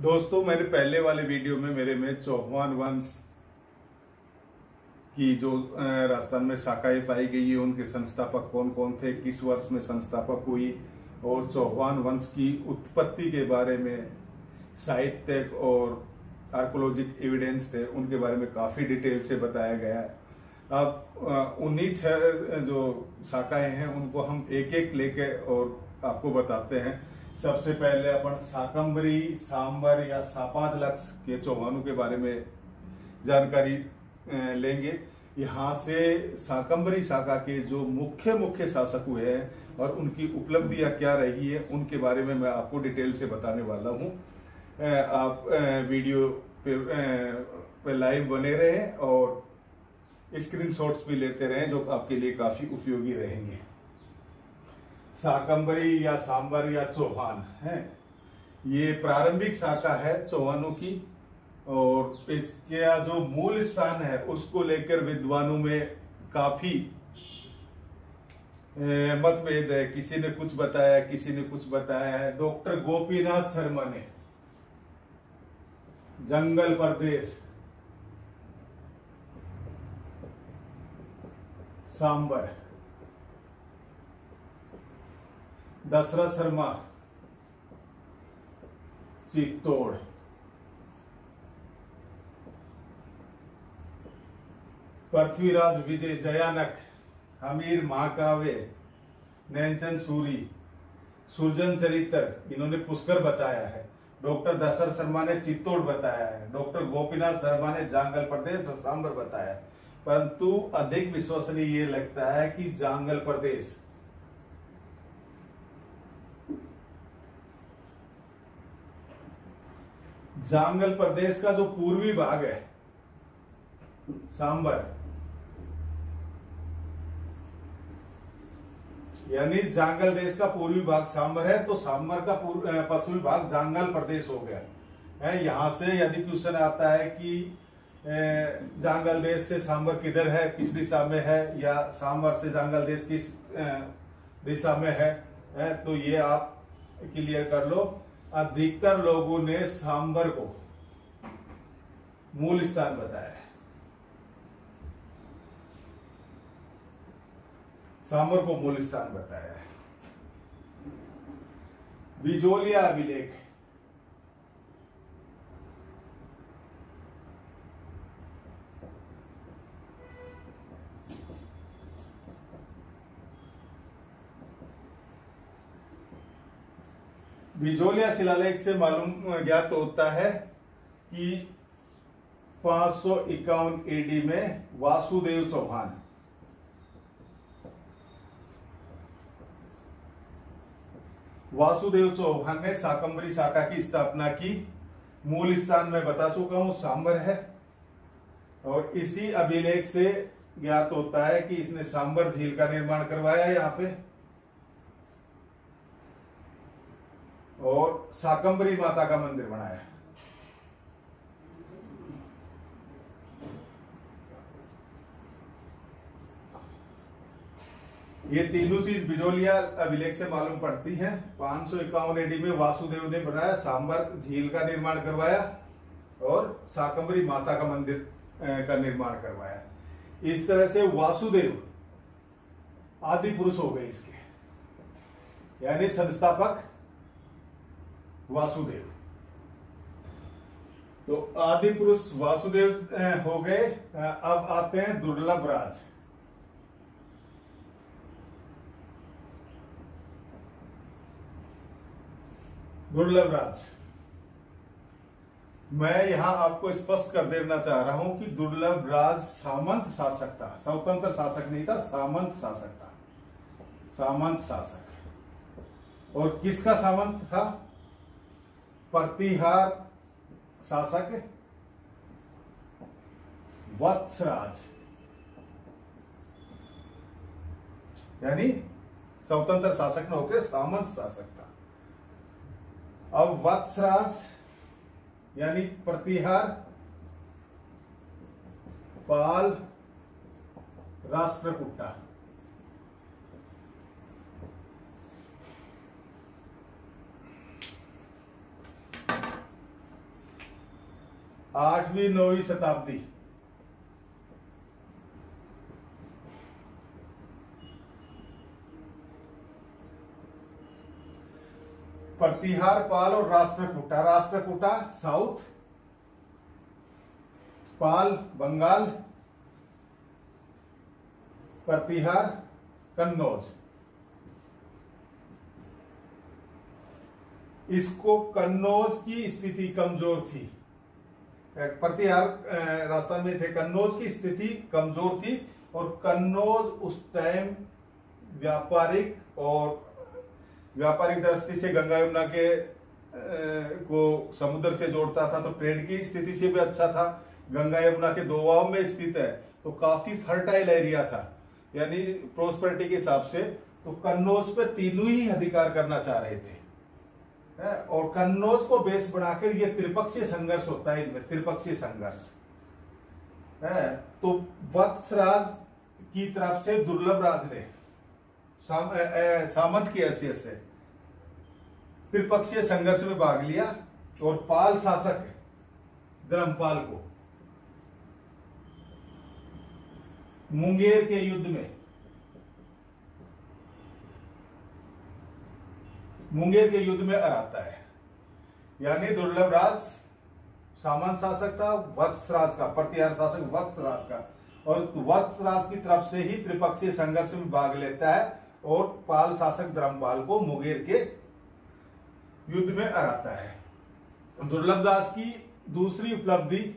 दोस्तों, मैंने पहले वाले वीडियो में मेरे में चौहान वंश की जो राजस्थान में शाखाएं पाई गई है, उनके संस्थापक कौन कौन थे, किस वर्ष में संस्थापक हुई, और चौहान वंश की उत्पत्ति के बारे में साहित्यिक और आर्कोलॉजिक एविडेंस थे, उनके बारे में काफी डिटेल से बताया गया है। अब उन्हीं जो शाखाएं हैं उनको हम एक एक लेके और आपको बताते हैं। सबसे पहले अपन शाकंभरी, सांबर या सापादलक्ष के चौहानों के बारे में जानकारी लेंगे। यहाँ से शाकंभरी शाखा के जो मुख्य शासक हुए हैं और उनकी उपलब्धियां क्या रही है, उनके बारे में मैं आपको डिटेल से बताने वाला हूँ। आप वीडियो पे लाइव बने रहें और स्क्रीनशॉट्स भी लेते रहें, जो आपके लिए काफी उपयोगी रहेंगे। शाकंभरी या सांबर या चौहान है, ये प्रारंभिक शाखा है चौहानों की, और इसका जो मूल स्थान है उसको लेकर विद्वानों में काफी मतभेद है। किसी ने कुछ बताया, किसी ने कुछ बताया है। डॉक्टर गोपीनाथ शर्मा ने जंगल प्रदेश सांबर, दशरथ शर्मा चित्तौड़, पृथ्वीराज विजय जयानक, हमीर महाकाव्य, नैनचंद सूरी, सुरजन चरित्र, इन्होंने पुष्कर बताया है। डॉक्टर दशरथ शर्मा ने चित्तौड़ बताया है। डॉक्टर गोपीनाथ शर्मा ने जांगल प्रदेश और सांबर बताया है। परंतु अधिक विश्वसनीय ये लगता है कि जांगल प्रदेश का जो पूर्वी भाग है सांबर, यानी जांगल देश का पूर्वी भाग सांबर है, तो सांबर का पश्चिमी भाग जांगल प्रदेश हो गया है। यहां से यदि क्वेश्चन आता है कि जांगल देश से सांबर किधर है, किस दिशा में है, या सांबर से जांगल देश किस दिशा में है, तो ये आप क्लियर कर लो। अधिकतर लोगों ने सांबर को मूल स्थान बताया है। सांबर को मूल स्थान बताया है। बिजोलिया अभिलेख, बिजोलिया शिलालेख से मालूम ज्ञात होता है कि 551 एडी में वासुदेव चौहान ने शाकंभरी शाखा की स्थापना की। मूल स्थान मैं बता चुका हूं, सांबर है। और इसी अभिलेख से ज्ञात होता है कि इसने सांबर झील का निर्माण करवाया यहां पे, और शाकंभरी माता का मंदिर बनाया। ये तीनों चीज बिजोलिया अभिलेख से मालूम पड़ती हैं। 551 एडी में वासुदेव ने बनाया, सांबर झील का निर्माण करवाया और शाकंभरी माता का मंदिर का निर्माण करवाया। इस तरह से वासुदेव आदि पुरुष हो गए इसके, यानी संस्थापक वासुदेव। तो आदि पुरुष वासुदेव हो गए। अब आते हैं दुर्लभ राज। दुर्लभ राज, मैं यहां आपको स्पष्ट कर देना चाह रहा हूं कि दुर्लभ राज सामंत शासक था, स्वतंत्र शासक नहीं था, सामंत शासक था। सामंत शासक, और किसका सामंत था? प्रतिहार शासक वत्सराज, यानी स्वतंत्र शासक न होकर सामंत शासक था। अब वत्सराज यानी प्रतिहार, पाल, राष्ट्रकूटा। 8वीं 9वीं शताब्दी। प्रतिहार पाल और राष्ट्रकूटा। राष्ट्रकूटा साउथ, पाल बंगाल, प्रतिहार कन्नौज। इसको कन्नौज की स्थिति कमजोर थी। प्रतिहार राजस्थान में थे, कन्नौज की स्थिति कमजोर थी और कन्नौज उस टाइम व्यापारिक दृष्टि से गंगा यमुना के को समुद्र से जोड़ता था, तो ट्रेड की स्थिति से भी अच्छा था। गंगा यमुना के दोआब में स्थित है, तो काफी फर्टाइल एरिया था, यानी प्रोस्पेरिटी के हिसाब से। तो कन्नौज पे तीनों ही अधिकार करना चाह रहे थे, और कन्नौज को बेस बनाकर ये त्रिपक्षीय संघर्ष होता है, इनमें त्रिपक्षीय संघर्ष है। तो वत्सराज की तरफ से दुर्लभ राज ने सामंत की हैसियत से त्रिपक्षीय संघर्ष में भाग लिया और पाल शासक धर्मपाल को मुंगेर के युद्ध में हराता है। यानी दुर्लभ राज सामंत शासक था, वत्सराज का प्रतिहार शासक वत्सराज का, और वत्सराज की तरफ से ही त्रिपक्षीय संघर्ष में भाग लेता है और पाल शासक धर्मपाल को मुंगेर के युद्ध में हराता है। दुर्लभ राज की दूसरी उपलब्धि,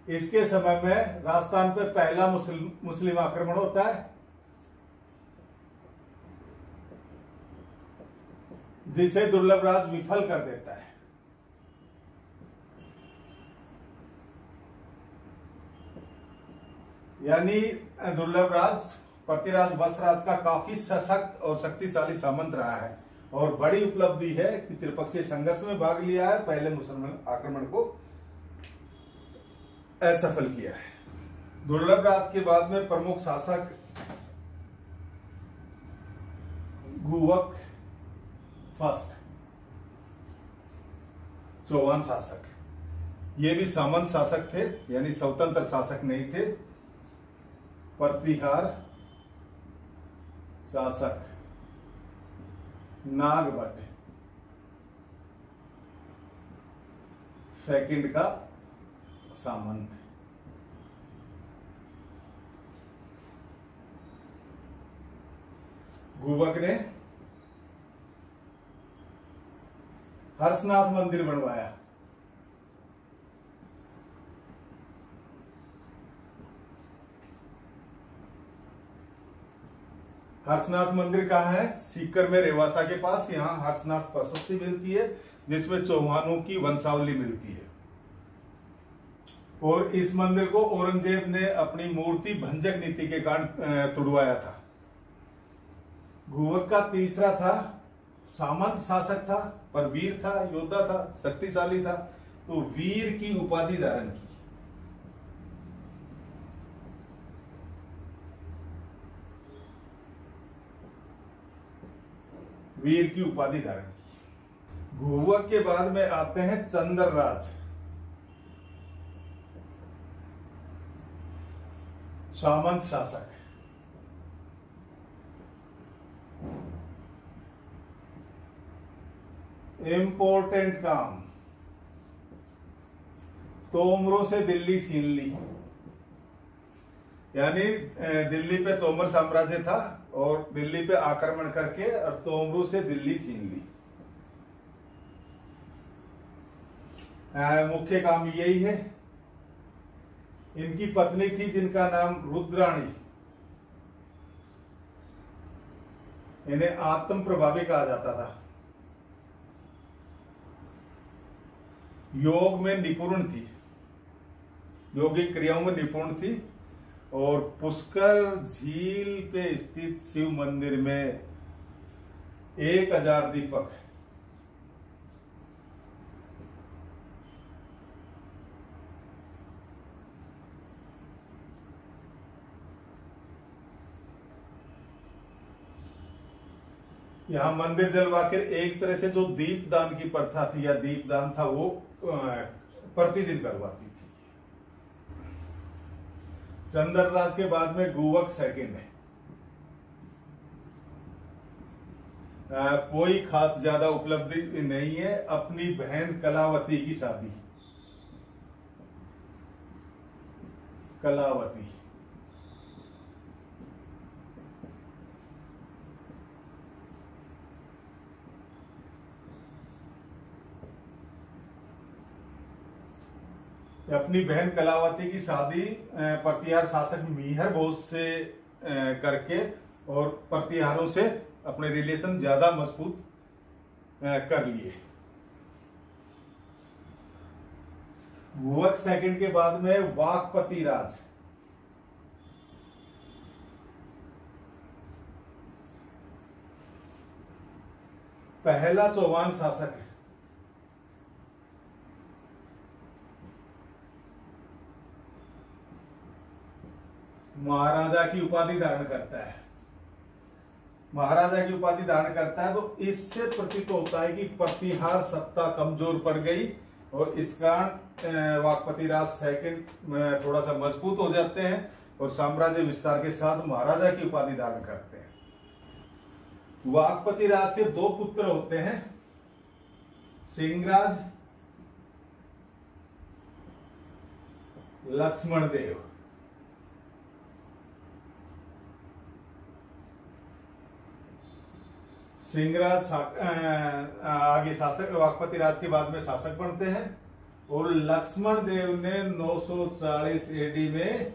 इसके समय में राजस्थान पे पहला मुस्लिम आक्रमण होता है, जिसे दुर्लभ राज विफल कर देता है। यानी दुर्लभ राज प्रतिराज वत्सराज का काफी सशक्त और शक्तिशाली सामंत रहा है, और बड़ी उपलब्धि है कि त्रिपक्षीय संघर्ष में भाग लिया है, पहले मुसलमान आक्रमण को असफल किया है। दुर्लभ राज के बाद में प्रमुख शासक गुवक फर्स्ट, चौहान शासक, ये भी सामंत शासक थे, यानी स्वतंत्र शासक नहीं थे। प्रतिहार शासक नागभट्ट सेकंड का सामंत। गुवक ने हर्षनाथ मंदिर बनवाया। हर्षनाथ मंदिर कहाँ है? सीकर में, रेवासा के पास। यहाँ हर्षनाथ प्रशस्ति मिलती है, जिसमें चौहानों की वंशावली मिलती है। और इस मंदिर को औरंगजेब ने अपनी मूर्ति भंजक नीति के कारण तुड़वाया था। गुवक का तीसरा था, सामंत शासक था, पर वीर था, योद्धा था, शक्तिशाली था, तो वीर की उपाधि धारण की। वीर की उपाधि धारण की। गुवक के बाद में आते हैं चंद्रराज, सामंत शासक। इंपॉर्टेंट काम, तोमरों से दिल्ली छीन ली। यानी दिल्ली पे तोमर साम्राज्य था, और दिल्ली पे आक्रमण करके और तोमरों से दिल्ली छीन ली। मुख्य काम यही है। इनकी पत्नी थी जिनका नाम रुद्राणी, इन्हें आत्म प्रभावी कहा जाता था। योग में निपुण थी, योगिक क्रियाओं में निपुण थी, और पुष्कर झील पे स्थित शिव मंदिर में 1000 दीपक। यहां मंदिर जलवाकर एक तरह से जो दीपदान की प्रथा थी या दीपदान था, वो प्रतिदिन करवाती थी। चंद्रराज के बाद में गुवक सेकंड है। कोई खास ज्यादा उपलब्धि नहीं है। अपनी बहन कलावती की शादी, कलावती। अपनी बहन कलावती की शादी प्रतिहार शासक मिहिर भोज से करके और प्रतिहारों से अपने रिलेशन ज्यादा मजबूत कर लिए। गुवक सेकंड के बाद में वाकपति राज, पहला चौहान शासक है। महाराजा की उपाधि धारण करता है। महाराजा की उपाधि धारण करता है तो इससे प्रतीत होता है कि प्रतिहार सत्ता कमजोर पड़ गई और इस कारण वाकपति राज सेकंड थोड़ा सा मजबूत हो जाते हैं और साम्राज्य विस्तार के साथ महाराजा की उपाधि धारण करते हैं। वाकपति राज के दो पुत्र होते हैं, सिंहराज, लक्ष्मण देव। सिंहराज आगे शासक, वाकपति राज के बाद में शासक बनते हैं और लक्ष्मण देव ने 940 एडी में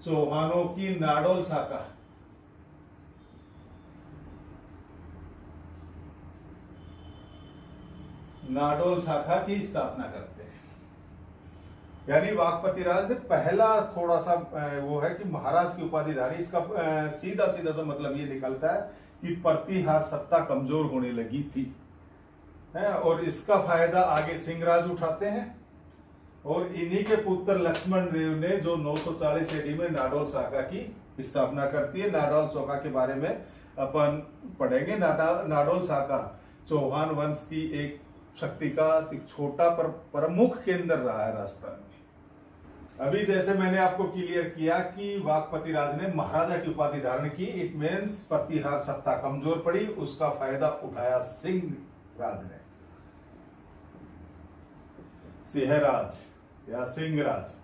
चौहानों की नाडोल शाखा, नाडोल शाखा की स्थापना करते हैं। यानी वाकपति राज ने पहला थोड़ा सा वो है कि महाराज की उपाधिधारी। इसका सीधा सीधा सा मतलब ये निकलता है कि प्रतिहार सत्ता कमजोर होने लगी थी है और इसका फायदा आगे सिंहराज उठाते हैं और इन्हीं के पुत्र लक्ष्मण देव ने जो 940 एडी में नाडोल शाखा की स्थापना करती है। नाडोल शाखा के बारे में अपन पढ़ेंगे। नाडोल शाखा चौहान वंश की एक शक्ति का एक छोटा पर प्रमुख केंद्र रहा है राजस्थान में। अभी जैसे मैंने आपको क्लियर किया कि वाकपति राज ने महाराजा की उपाधि धारण की, इट मीन्स प्रतिहार सत्ता कमजोर पड़ी, उसका फायदा उठाया सिंह राज ने। सिंहराज या सिंहराज।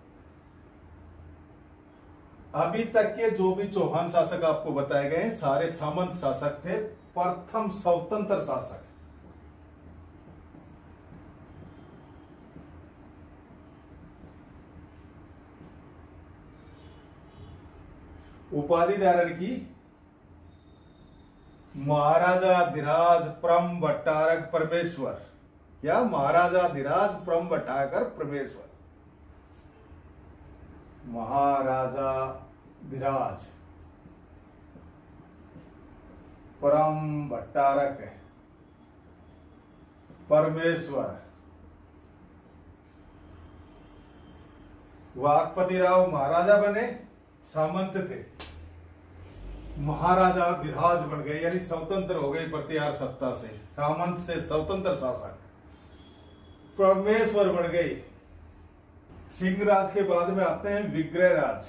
अभी तक के जो भी चौहान शासक आपको बताए गए सारे सामंत शासक थे, प्रथम स्वतंत्र शासक। उपाधि धारण की महाराजाधिराज परम भट्टारक परमेश्वर या महाराजाधिराज परम भट्टारक परमेश्वर। महाराजाधिराज परम भट्टारक परमेश्वर। वाकपति राव महाराजा बने, सामंत थे, महाराजा विराज बन गए यानी स्वतंत्र हो गए प्रतिहार सत्ता से। सामंत से स्वतंत्र शासक, परमेश्वर बन गए। सिंहराज के बाद में आते हैं विग्रहराज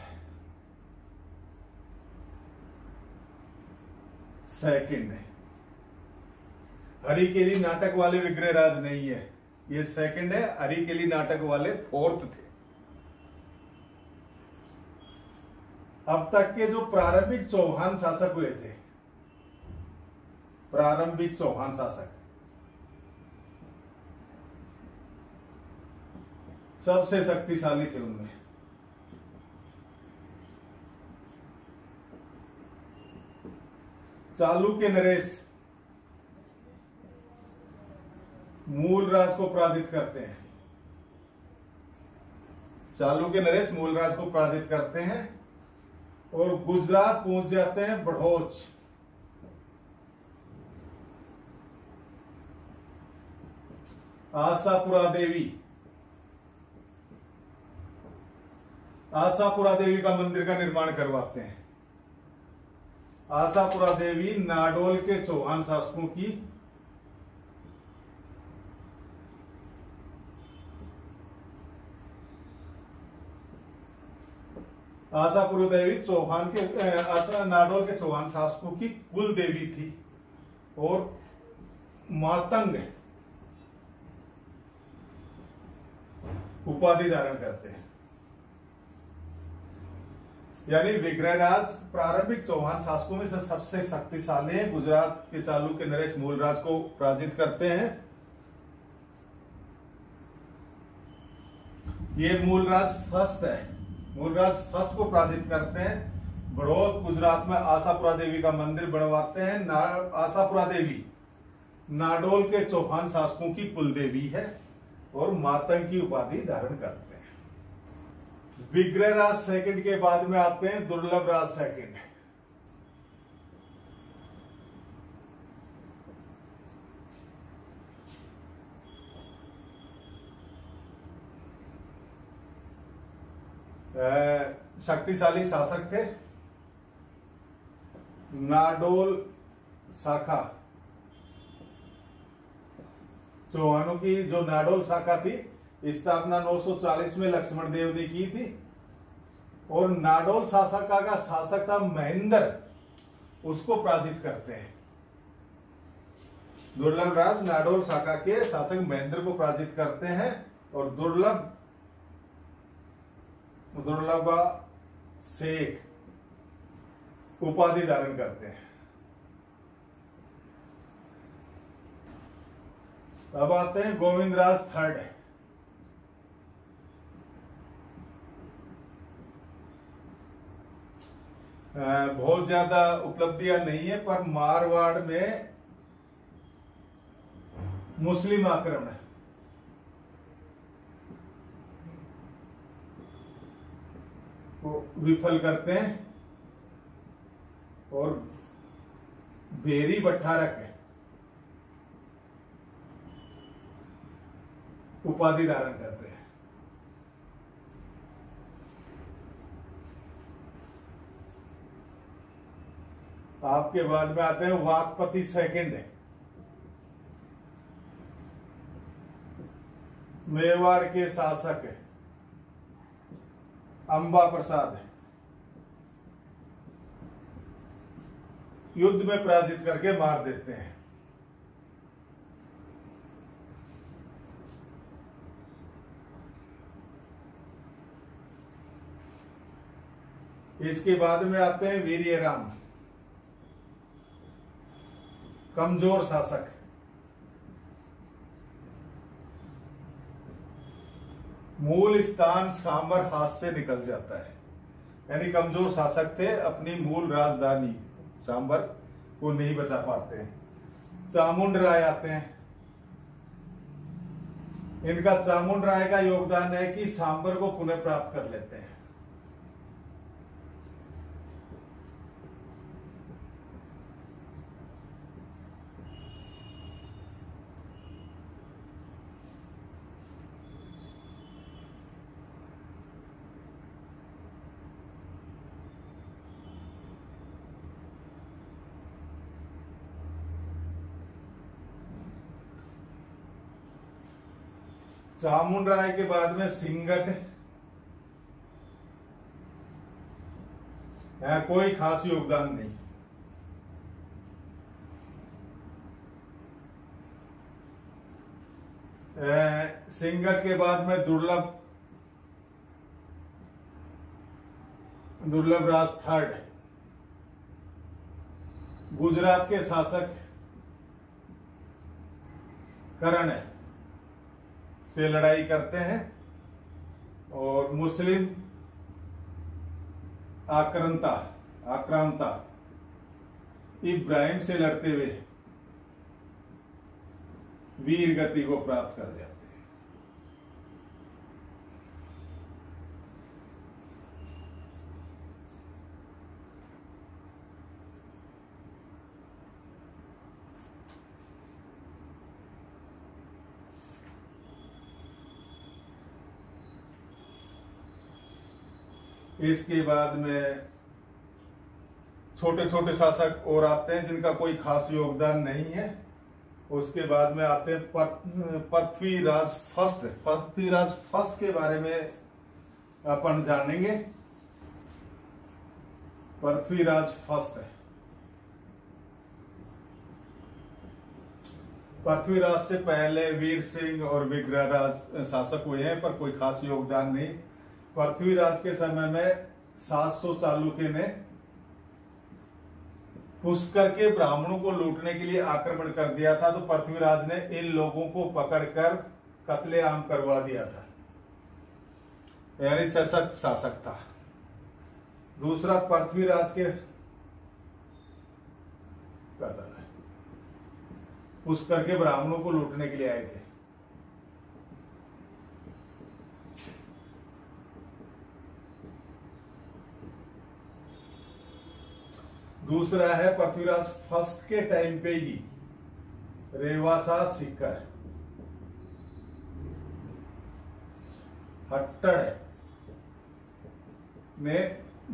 सेकंड। हरिकेली नाटक वाले विग्रहराज नहीं है, ये सेकंड है। हरिकेली नाटक वाले फोर्थ थे। अब तक के जो प्रारंभिक चौहान शासक हुए थे, प्रारंभिक चौहान शासक सबसे शक्तिशाली थे। उनमें चालुक्य नरेश मूलराज को पराजित करते हैं। चालुक्य नरेश मूलराज को पराजित करते हैं और गुजरात पहुंच जाते हैं बड़ौच। आशापुरा देवी, आशापुरा देवी का मंदिर का निर्माण करवाते हैं। आशापुरा देवी नाडोल के चौहान शासकों की आशापुरा देवी चौहान के नाडोल के चौहान शासकों की कुल देवी थी और मातंग उपाधि धारण करते हैं। यानी विग्रहराज प्रारंभिक चौहान शासकों में से सबसे शक्तिशाली हैं। गुजरात के चालुक्य नरेश मूलराज को पराजित करते हैं। ये मूलराज फर्स्ट है, मूलराज फर्स्ट को पराजित करते हैं। बड़ौद गुजरात में आशापुरा देवी का मंदिर बनवाते हैं। आशापुरा देवी नाडोल के चौहान शासकों की कुल देवी है और मातंग की उपाधि धारण करते हैं। विग्रहराज सेकंड के बाद में आते हैं दुर्लभ राज सेकंड। शक्तिशाली शासक थे। नाडोल शाखा चौहानों की जो नाडोल शाखा थी, स्थापना 940 में लक्ष्मण देव ने की थी और नाडोल शासका का शासक था महेंद्र, उसको पराजित करते हैं। दुर्लभ राज नाडोल शाखा के शासक महेंद्र को पराजित करते हैं और दुर्लभ शेख उपाधि धारण करते हैं। अब आते हैं गोविंदराज थर्ड। बहुत ज्यादा उपलब्धियां नहीं है, पर मारवाड़ में मुस्लिम आक्रमण को विफल करते हैं और बेरी बठारक उपाधि धारण करते हैं। आपके बाद में आते हैं वाकपति सेकंड। मेवाड़ के शासक अंबा प्रसाद युद्ध में पराजित करके मार देते हैं। इसके बाद में आते हैं वीर्यराम, कमजोर शासक। मूल स्थान सांबर हाथ से निकल जाता है, यानी कमजोर शासक थे, अपनी मूल राजधानी सांबर को नहीं बचा पाते हैं। चामुंड राय आते हैं। इनका चामुंड राय का योगदान है कि सांबर को पुनः प्राप्त कर लेते हैं। चामुंड राय के बाद में सिंगट, कोई खास योगदान नहीं। सिंगट के बाद में दुर्लभ राज थर्ड, गुजरात के शासक करण से लड़ाई करते हैं और मुस्लिम आक्रांता इब्राहिम से लड़ते हुए वीर गति को प्राप्त कर जाते हैं। इसके बाद में छोटे छोटे शासक और आते हैं जिनका कोई खास योगदान नहीं है। उसके बाद में आते हैं पृथ्वीराज फर्स्ट। पृथ्वीराज फर्स्ट के बारे में अपन जानेंगे। पृथ्वीराज फर्स्ट है। पृथ्वीराज से पहले वीर सिंह और विग्रहराज शासक हुए हैं, पर कोई खास योगदान नहीं। पृथ्वीराज के समय में 700 चालुक्य ने पुष्कर के ब्राह्मणों को लूटने के लिए आक्रमण कर दिया था, तो पृथ्वीराज ने इन लोगों को पकड़कर कत्लेआम करवा दिया था, यानी सशक्त शासक था। दूसरा, पृथ्वीराज के पुष्कर के ब्राह्मणों को लूटने के लिए आए थे। दूसरा है, पृथ्वीराज फर्स्ट के टाइम पे ही रेवासा सीकर हट्टड़ ने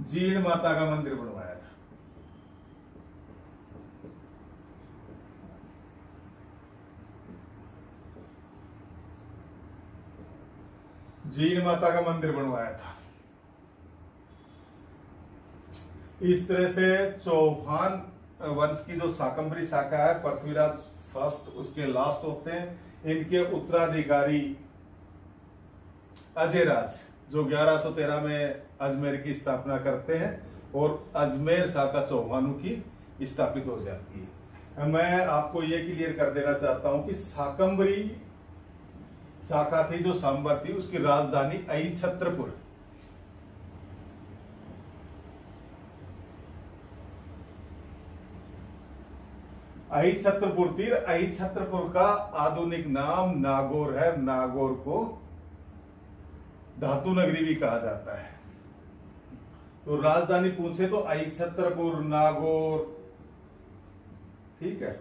जीण माता का मंदिर बनवाया था। जीण माता का मंदिर बनवाया था। इस तरह से चौहान वंश की जो शाकंभरी शाखा है, पृथ्वीराज फर्स्ट उसके लास्ट होते हैं। इनके उत्तराधिकारी अजयराज जो 1113 में अजमेर की स्थापना करते हैं और अजमेर शाखा चौहानों की स्थापित हो जाती है। मैं आपको यह क्लियर कर देना चाहता हूं कि शाकंभरी शाखा थी जो सांबर थी, उसकी राजधानी अहिछत्रपुर। अहिछत्रपुर थी। अहिछत्रपुर का आधुनिक नाम नागौर है। नागौर को धातु नगरी भी कहा जाता है। तो राजधानी पूछे तो अहिछत्रपुर, नागौर, ठीक है।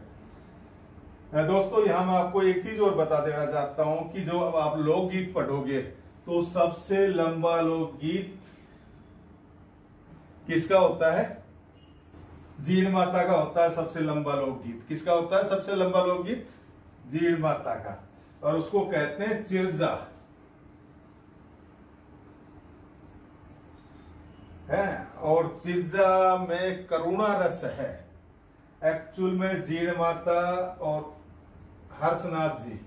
दोस्तों, यहां मैं आपको एक चीज और बता देना चाहता हूं कि जो अब आप लोकगीत पढ़ोगे तो सबसे लंबा लोकगीत किसका होता है? जीण माता का होता है सबसे लंबा लोकगीत। किसका होता है सबसे लंबा लोकगीत? जीण माता का, और उसको कहते हैं चिरजा है। और चिरजा में करुणा रस है। एक्चुअल में जीण माता और हर्षनाथ जी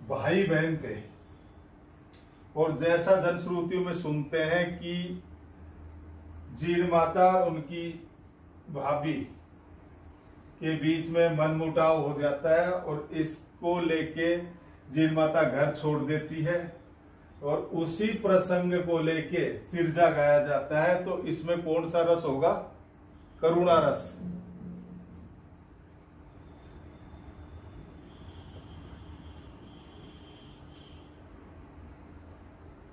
भाई बहन थे, और जैसा जनश्रुतियों में सुनते हैं कि जीण माता और उनकी भाभी के बीच में मनमुटाव हो जाता है और इसको लेके जीण माता घर छोड़ देती है, और उसी प्रसंग को लेके चिरजा गाया जाता है। तो इसमें कौन सा रस होगा? करुणा रस।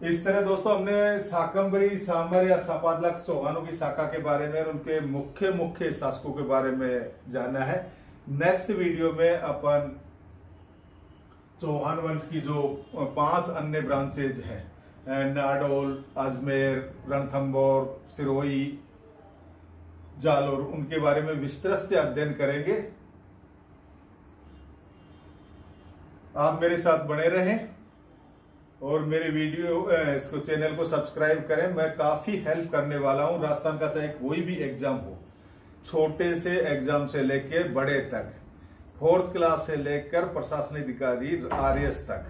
इस तरह दोस्तों हमने शाकंभरी, सांबर या सपादलक चौहानों की शाखा के बारे में और उनके मुख्य मुख्य शासकों के बारे में जाना है। नेक्स्ट वीडियो में अपन चौहान वंश की जो 5 अन्य ब्रांचेज हैं, नाडोल, अजमेर, रणथंबोर, सिरोही, जालोर, उनके बारे में विस्तृत से अध्ययन करेंगे। आप मेरे साथ बने रहें और मेरे वीडियो इसको चैनल को सब्सक्राइब करें। मैं काफी हेल्प करने वाला हूं। राजस्थान का चाहे कोई भी एग्जाम हो, छोटे से एग्जाम से लेकर बड़े तक, 4th क्लास से लेकर प्रशासनिक अधिकारी RS तक,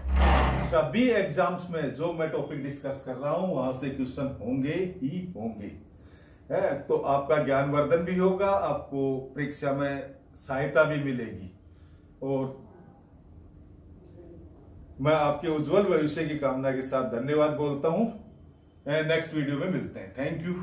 सभी एग्जाम्स में जो मैं टॉपिक डिस्कस कर रहा हूं वहां से क्वेश्चन होंगे ही होंगे। है तो आपका ज्ञानवर्धन भी होगा, आपको परीक्षा में सहायता भी मिलेगी, और मैं आपके उज्जवल भविष्य की कामना के साथ धन्यवाद बोलता हूं। नेक्स्ट वीडियो में मिलते हैं। Thank you.